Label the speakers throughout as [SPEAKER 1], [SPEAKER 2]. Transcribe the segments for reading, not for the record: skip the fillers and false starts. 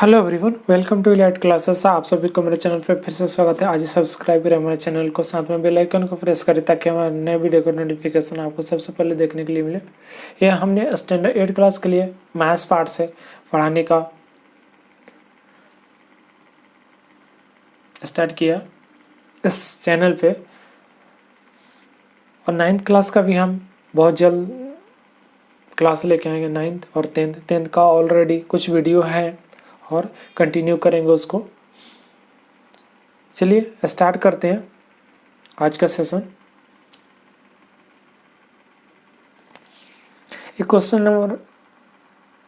[SPEAKER 1] Hello everyone, welcome to elite classes. आप सभी को मेरे चैनल पर फिर से स्वागत है। आज सब्सक्राइब करें हमारे चैनल को, साथ में बेल आइकन को प्रेस करें ताकि हमारे नए वीडियो का नोटिफिकेशन आपको सबसे पहले देखने के लिए मिले। यह हमने स्टैंडर्ड 8 क्लास के लिए मैथ्स पार्ट से पढ़ाने का स्टार्ट किया इस चैनल पे, और 9th क्लास का भी हम बहुत जल्द क्लास लेके आएंगे। 9th और 10th का ऑलरेडी कुछ वीडियो है और कंटिन्यू करेंगे उसको। चलिए स्टार्ट करते हैं आज का सेशन। ये क्वेश्चन नंबर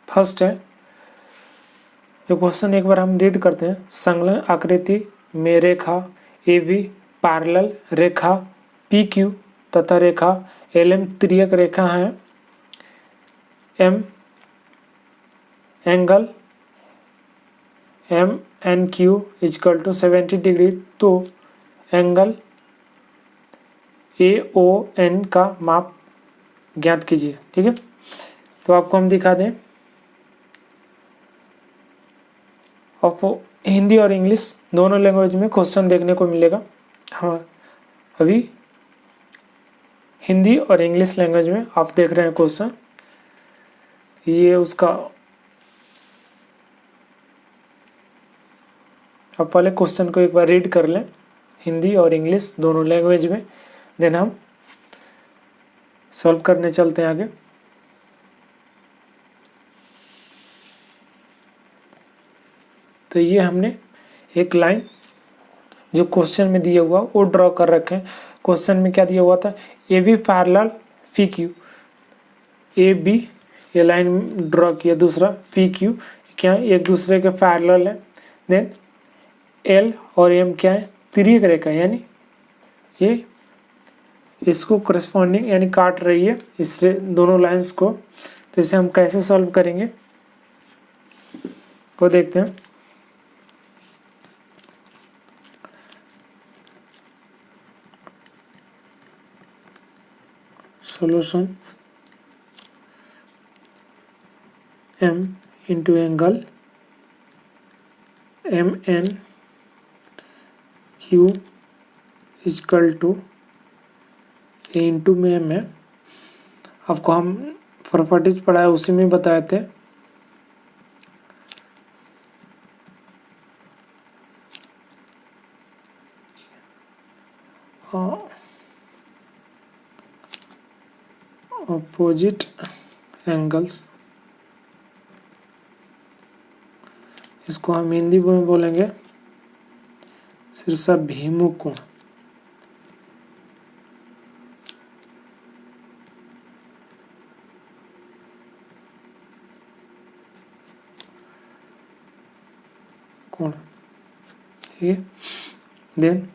[SPEAKER 1] फर्स्ट है। ये क्वेश्चन एक बार हम रीड करते हैं। संलग्न आकृति में रेखा ए बी पैरेलल रेखा पी क्यू तथा रेखा एल एम तिर्यक रेखा है। M angle M N Q equal to 70 degree, तो एंगल ए ओ एन का माप ज्ञात कीजिए। ठीक है, तो आपको हम दिखा दें। आपको हिंदी और इंग्लिश दोनों लैंग्वेज में क्वेश्चन देखने को मिलेगा। हाँ, अभी हिंदी और इंग्लिश लैंग्वेज में आप देख रहे हैं क्वेश्चन। ये उसका आप पहले क्वेश्चन को एक बार रीड कर लें, हिंदी और इंग्लिश दोनों लैंग्वेज में, देन हम सॉल्व करने चलते हैं आगे। तो ये हमने एक लाइन जो क्वेश्चन में दिया हुआ वो ड्रॉ कर रखे हैं। क्वेश्चन में क्या दिया हुआ था? A B parallel P Q, A B ये लाइन ड्रॉ किया। दूसरा पी क्यू क्या है? एक दूसरे के पैरेलल है। देन एल और एम क्या है? तिर्यक रेखा, यानी ये इसको करस्पॉन्डिंग यानी काट रही है इससे दोनों लाइंस को। तो इसे हम कैसे सॉल्व करेंगे वो देखते हैं। Solution m into angle M N Q equal to A into में एम है। आपको हम प्रॉपर्टीज पढ़ाए उसी में बताए थे। अपोजिट एंगल्स, इसको हम हिंदी में बोलेंगे शीर्षाभिमुख कोण। कोण, ठीक है। देन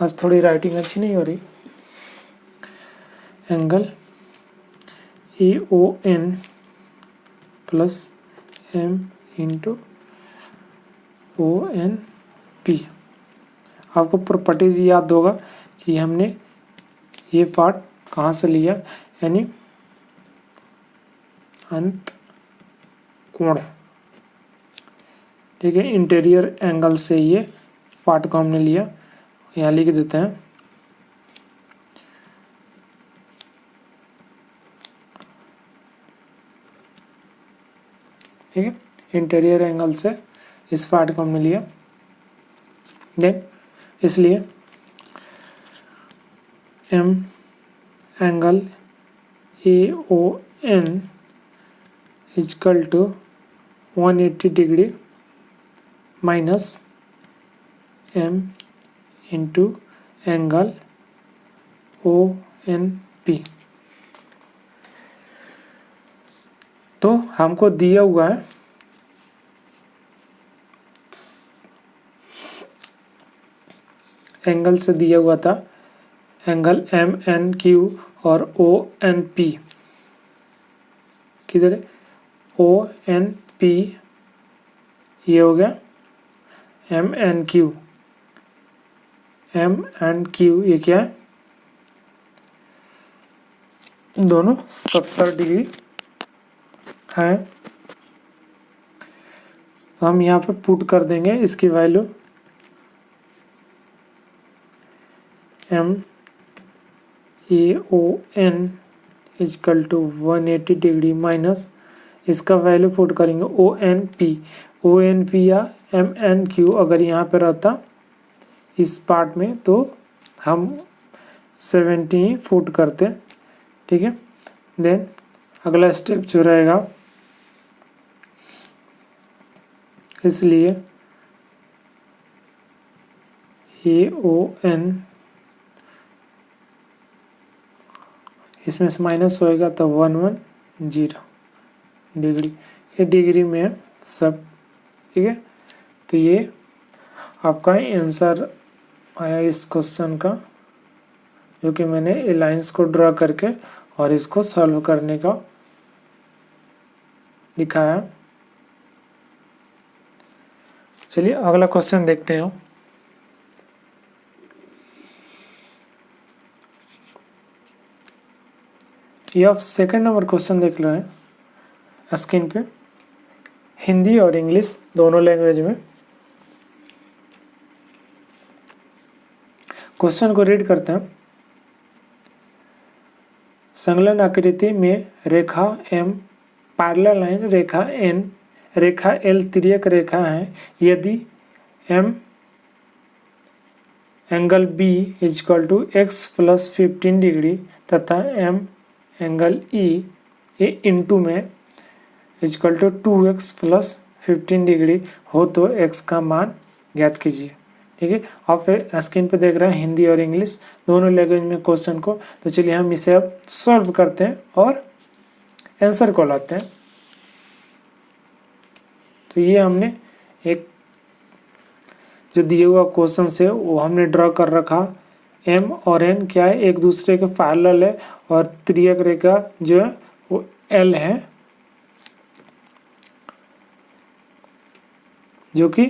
[SPEAKER 1] आज थोड़ी राइटिंग अच्छी नहीं हो रही। Angle A O N plus M into O N P. आपको प्रॉपर्टीज याद होगा कि हमने ये पार्ट कहाँ से लिया, यानी अंत कोण। ठीक है, इंटीरियर एंगल से ये पार्ट को हमने लिया। यहाँ लिख देते हैं। ठीक है, इंटीरियर एंगल से इस पार्ट को हमने लिया। देन इसलिए M angle A O N equal to 180 degree minus M into angle O N P. तो हमको दिया हुआ है एंगल से दिया हुआ था एंगल एम एन क्यू और ओ एन पी। किधर है? ओ एन पी ये हो गया M N Q. M and Q ये क्या है? दोनों 70 डिग्री है। तो हम यहाँ पे पुट कर देंगे इसकी value MAON equal to 180 degree minus इसका वैल्यू पुट करेंगे ONP या MNQ। अगर यहाँ पे रहता इस पार्ट में तो हम 70 पुट करते, ठीक है। देन अगला स्टेप जो रहेगा, इसलिए AON इसमें से माइनस होएगा तो 110 डिग्री, ये डिग्री में है सब, ठीक है। तो ये आपका आंसर आया इस क्वेश्चन का, जो कि मैंने ए लाइंस को ड्रा करके और इसको सॉल्व करने का दिखाया। चलिए अगला क्वेश्चन देखते हैं। ये आप सेकंड नंबर क्वेश्चन देख रहे हैं स्क्रीन पे, हिंदी और इंग्लिश दोनों लैंग्वेज में। क्वेश्चन को रीड करते हैं। संलग्न आकृति में रेखा M पैरेलल लाइन रेखा N रेखा L तिर्यक रेखा है। यदि M angle B equal to x plus 15 degree तथा M एंगल E इंटू में equal to 2x plus 15 degree हो तो x का मान ज्ञात कीजिए, ठीक है। आप स्क्रीन पे देख रहे हैं हिंदी और इंग्लिश दोनों लैंग्वेज में क्वेश्चन को। तो चलिए हम इसे अब सॉल्व करते हैं और आंसर को लाते हैं। तो ये हमने एक जो दिए हुआ क्वेश्चन से वो हमने ड्रॉ कर रखा। M और N क्या है, एक दूसरे के पैरेलल है और तिर्यक रेखा जो है वो L है, जो कि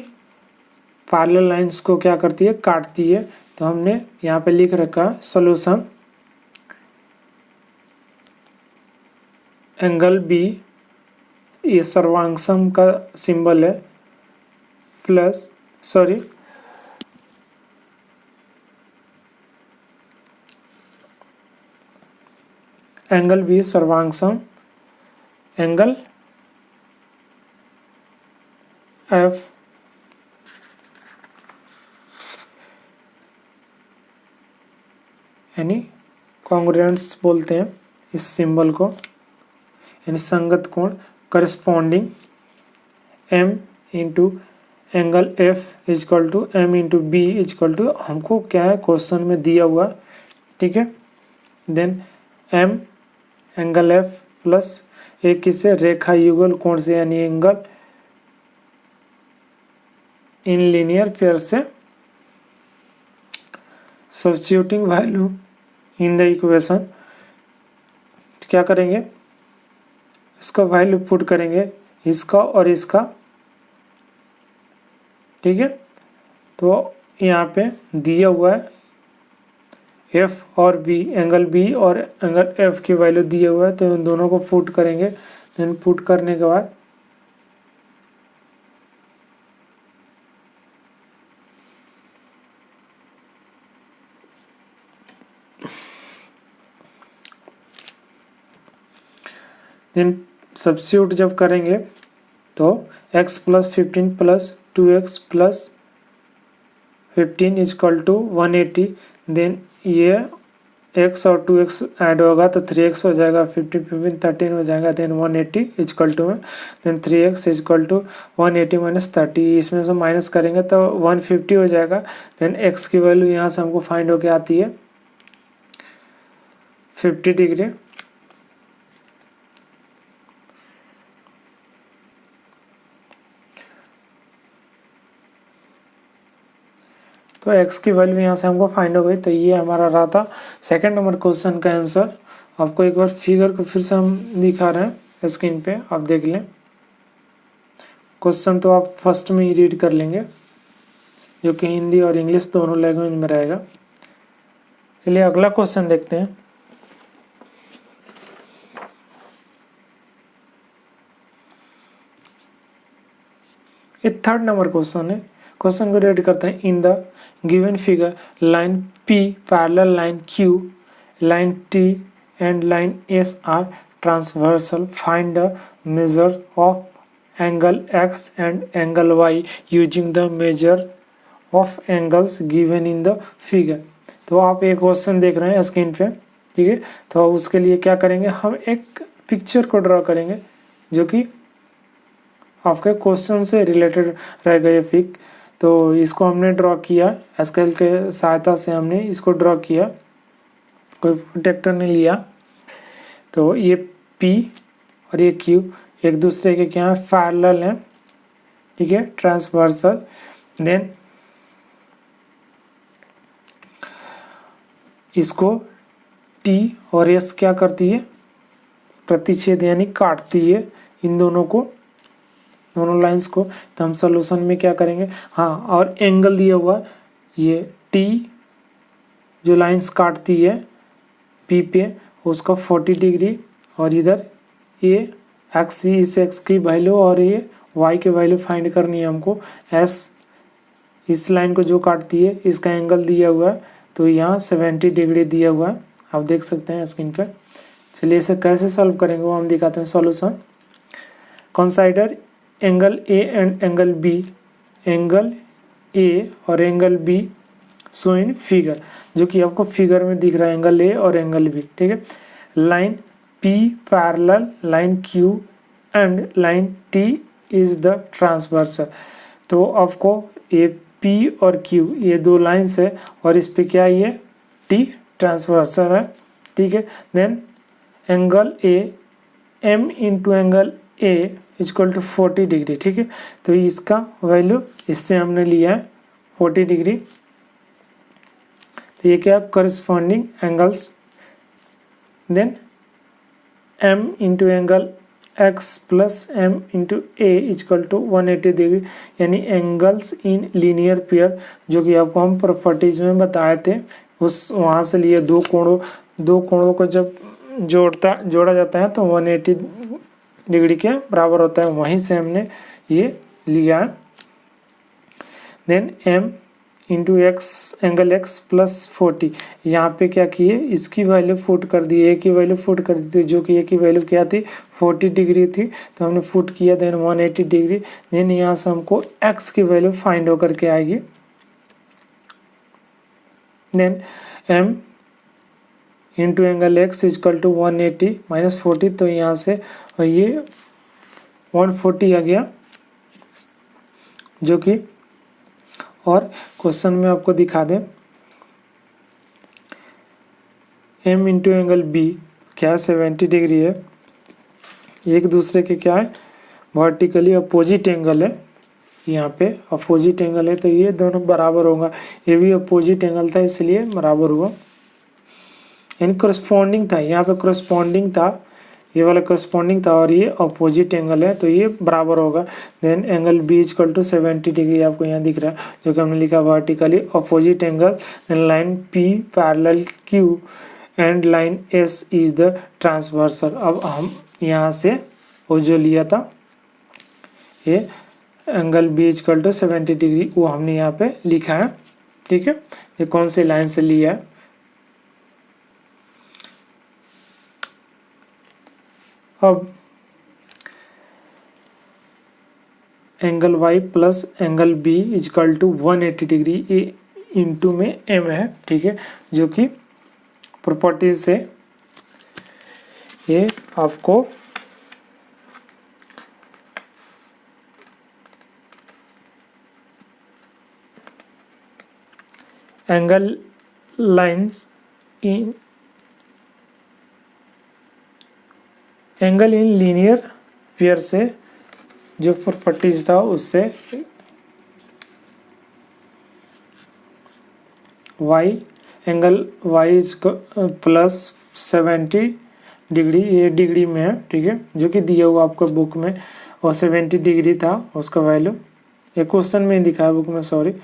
[SPEAKER 1] पैरेलल लाइंस को क्या करती है, काटती है। तो हमने यहाँ पे लिख रखा सॉल्यूशन एंगल B, ये सर्वांगसम का सिंबल है, प्लस सॉरी एंगल B सर्वांगसम एंगल F यानी कॉन्ग्रुएंट्स बोलते हैं इस सिंबल को, यानी संगत कोण corresponding M into angle F equal to M into B equal to हमको क्या है क्वेश्चन में दिया हुआ, ठीक है। Then M angle F plus एक किससे रेखा युगल कोण से यानी एंगल इन लीनियर पेयर से substituting value in the equation क्या करेंगे, इसका वैल्यू पुट करेंगे इसका और इसका, ठीक है। तो यहाँ पे दिया हुआ है F और B, एंगल B और एंगल F की वैल्यू दिया हुआ है, तो इन दोनों को पुट करेंगे। देन पुट करने के बाद सब्स्टिट्यूट जब करेंगे तो x plus 15 plus 2x plus 15 equal to 180। Then ये x और 2x ऐड होगा तो 3x हो जाएगा, 15 15 13 हो जाएगा। देन 180 इजकल टू में then 3x equal to 180 minus 30, इसमें से माइनस करेंगे तो 150 हो जाएगा। देन x की वैल्यू यहाँ से हमको फाइंड होके आती है 50 डिग्री। तो x की वैल्यू यहाँ से हमको फाइंड हो गई। तो ये हमारा रहा था सेकंड नंबर क्वेश्चन का आंसर। आपको एक बार फिगर को फिर से हम दिखा रहे हैं स्क्रीन पे, आप देख लें। क्वेश्चन तो आप फर्स्ट में ही रीड कर लेंगे, जो कि हिंदी और इंग्लिश दोनों लैंग्वेज में रहेगा। चलिए अगला क्वेश्चन देखते हैं। ये 3rd नंबर क्वेश्चन है। क्वेश्चन को रीड करते हैं। In the given figure line P parallel line Q, line T and line S are transversal, find the measure of angle X and angle Y using the measure of angles given in the figure. तो आप एक question देख रहे हैं screen पे, ठीक है। तो उसके लिए क्या करेंगे, हम एक पिक्चर को ड्रॉ करेंगे जो कि आपके क्वेश्चन से रिलेटेड रहेगा ये पिक। तो इसको हमने ड्रॉ किया, स्केल के सहायता से हमने इसको ड्रॉ किया, कोई प्रोटेक्टर नहीं लिया। तो ये P और ये Q एक दूसरे के क्या है, पैरेलल हैं, ठीक है, ट्रांसवर्सल। देन इसको T और S क्या करती है, प्रतिच्छेद यानी काटती है इन दोनों को, दोनों लाइंस को। तो हम सॉल्यूशन में क्या करेंगे, हाँ, और एंगल दिया हुआ ये T जो लाइंस काटती है P पे उसका 40 डिग्री, और इधर ये x, इस x की वैल्यू और ये y की वैल्यू फाइंड करनी है हमको। S इस लाइन को जो काटती है इसका एंगल दिया हुआ है, तो यहाँ 70 डिग्री दिया हुआ है, आप देख सकते हैं स्क्रीन पर। चलिए इसे कैसे सॉल्व करेंगे वो हम दिखाते हैं। Solution, consider angle A and angle B, angle A और angle B so in figure, जो कि आपको फिगर में दिख रहा है, एंगल A और एंगल B, ठीक है। Line P parallel line Q and line T is the transversal. तो आपको ये P और Q ये दो लाइंस है और इस पे क्या ये T ट्रांसवर्सल है, ठीक है। Then angle A M into angle A equal to 40 degree, ठीक है। तो इसका वैल्यू इससे हमने लिया है 40 डिग्री। तो ये क्या corresponding angles. Then M into angle X plus M into A equal to 180 degree, यानी एंगल्स इन लीनियर पेयर, जो कि आपको हम प्रॉपर्टीज में बताए थे, उस वहाँ से लिए दो कोणों को जब जोड़ा जाता है तो 180 डिग्री के बराबर होता है, वहीं से हमने ये लिया है। Then M into X angle X plus 40, यहाँ पे क्या किए, इसकी वैल्यू फुट कर दी, A की वैल्यू फुट कर दी, जो कि A की वैल्यू क्या थी 40 डिग्री थी, तो हमने फुट किया। Then 180 degree. देन यहाँ से हमको X की वैल्यू फाइंड होकर के आएगी। Then M into angle X equal to 180 minus 40, तो यहाँ से ये 140 आ गया, जो कि और क्वेश्चन में आपको दिखा दें। M इंटू एंगल B क्या है 70 डिग्री है, एक दूसरे के क्या है वर्टिकली अपोजिट एंगल है, यहाँ पे अपोजिट एंगल है, तो ये दोनों बराबर होगा। ये भी अपोजिट एंगल था इसलिए बराबर हुआ, यानी करस्पॉन्डिंग था, यहाँ पे करस्पॉन्डिंग था, ये वाला करस्पॉन्डिंग था और ये अपोजिट एंगल है, तो ये बराबर होगा। Then angle B equal to 70 degree आपको यहाँ दिख रहा है, जो कि हमने लिखा vertically opposite angle. Then line P parallel Q and line S is the transversal. अब हम यहाँ से वो जो लिया था ये angle B equal to 70 degree, वो हमने यहाँ पे लिखा है, ठीक है। ये कौन से लाइन से लिया है। अब angle Y plus angle B equal to 180 degree, ये इंटू में M है, ठीक है, जो कि प्रॉपर्टीज से ये आपको angle lines in angle in linear pair से जो प्रॉपर्टीज था उससे y angle y plus 70 degree, ये डिग्री में है, ठीक है, जो कि दिया हुआ आपको बुक में, और 70 डिग्री था उसका वैल्यू, ये क्वेश्चन में दिखा है बुक में, sorry,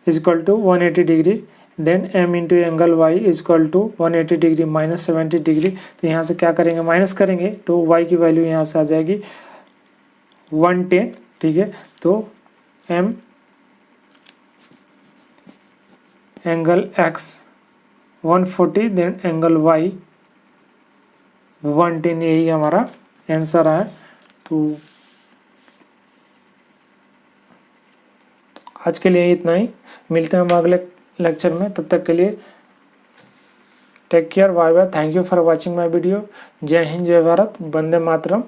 [SPEAKER 1] equal to 180 degree. Then M into angle Y equal to 180 degree minus 70 degree, तो यहाँ से क्या करेंगे, माइनस करेंगे, तो Y की वैल्यू यहाँ से आ जाएगी 110, ठीक है। तो M angle X 140, then angle Y 110, यही हमारा आंसर है। तो आज के लिए इतना ही, मिलते हैं हम अगले लेक्चर में, तब तक के लिए take care, bye bye, thank you for watching my video. जय हिंद, जय भारत, वंदे मातरम।